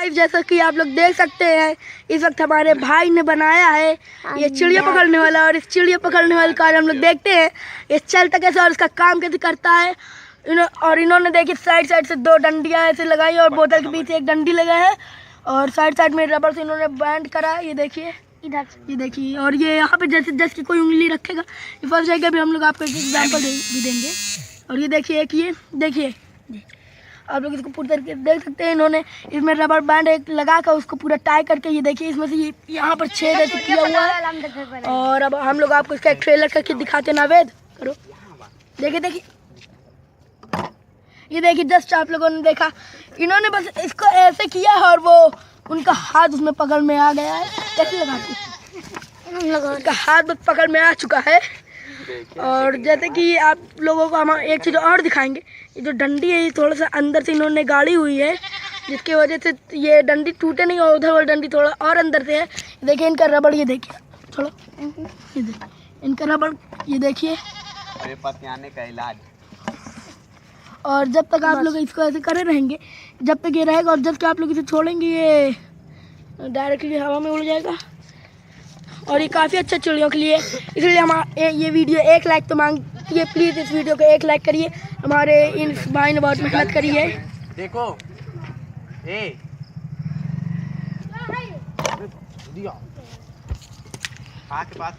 Guys जैसा कि आप लोग देख सकते हैं इस वक्त हमारे भाई ने बनाया है ये चिड़िया पकड़ने वाला। और इस चिड़िया पकड़ने वाले का हम लोग देखते हैं ये चलता कैसे और इसका काम कैसे करता है। इन्होंने देखिए साइड साइड से 2 डंडियाँ ऐसे लगाई और बोतल के पीछे एक डंडी लगा है और साइड साइड में रबर से इन्होंने बैंड करा है। ये देखिए इधर, ये देखिए। और ये यहाँ पे जैसे जैसे कोई उंगली रखेगा ये फंस जाएगा। भी हम लोग आपको एक एग्जाम्पल भी देंगे। और ये देखिए एक ये देखिए आप लोग इसको पूरी तरीके से देख सकते हैं। इन्होंने इसमें रबर बैंड एक लगा कर उसको पूरा टाई करके ये देखिए इसमें से ये यहाँ पर छेद ऐसे किया हुआ है। और अब हम लोग आपको इसका एक ट्रेलर करके दिखाते हैं। नावेद करो, देखिए देखिए ये देखिए जस्ट आप लोगों ने देखा इन्होंने बस इसको ऐसे किया है और वो उनका हाथ उसमें पकड़ में आ गया है। कैसे लगाते उनका हाथ बस पकड़ में आ चुका है। और जैसे कि आप लोगों को हम एक चीज़ और दिखाएंगे, ये जो डंडी है ये थोड़ा सा अंदर से इन्होंने गाड़ी हुई है जिसकी वजह से ये डंडी टूटे नहीं और उधर वाली डंडी थोड़ा और अंदर से है। देखिए इनका रबड़, ये देखिए थोड़ा ये देखिए इनका रबड़, ये देखिए का इलाज। और जब तक आप लोग इसको ऐसे करे रहेंगे जब तक ये रहेगा और जब तक आप लोग इसे छोड़ेंगे ये डायरेक्टली हवा में उड़ जाएगा। और ये काफ़ी अच्छा चिड़ियों के लिए, इसलिए हम ये वीडियो 1 लाइक तो मांगती है। प्लीज़ इस वीडियो को 1 लाइक करिए। हमारे इन भाई ने बहुत मेहनत करी है। देखो पास